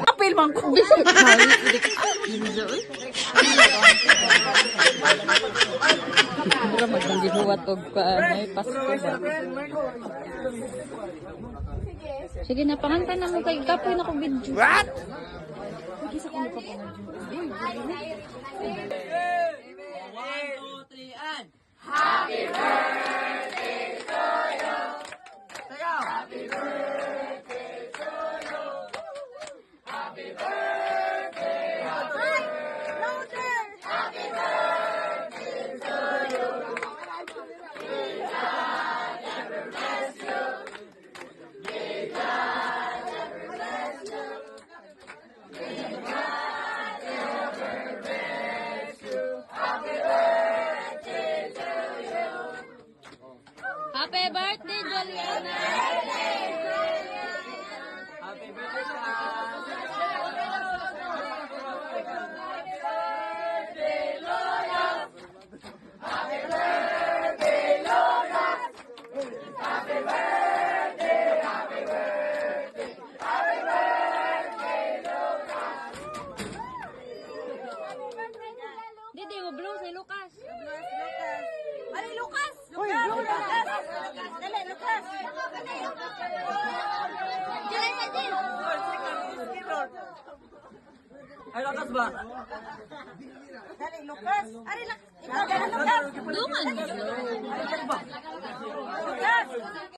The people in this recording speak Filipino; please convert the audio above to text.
Apil man ko. Siguro magdandihuwat og may Pasko ba? Sige na, panganta na mo kay kapoy na ko video. What? Kisa ko pa po. 1, 2, 3, and Happy birthday to you. Happy birthday to you. Happy birthday. Louder. Happy birthday to you. May God never bless you. May God never bless you. May God never bless you. Happy birthday to you. Happy birthday, Juliana. Happy birthday, Lola. Happy birthday, Lola. Happy birthday, happy birthday, happy birthday, Lola. Didi, blow si Lucas. Ay, Lucas! Lucas! Dali, Lucas! Ay, lakas ba? Dali, Lucas! Ari, ikaw dali, Lucas! Dungan! Ay, lakas ba? Lucas!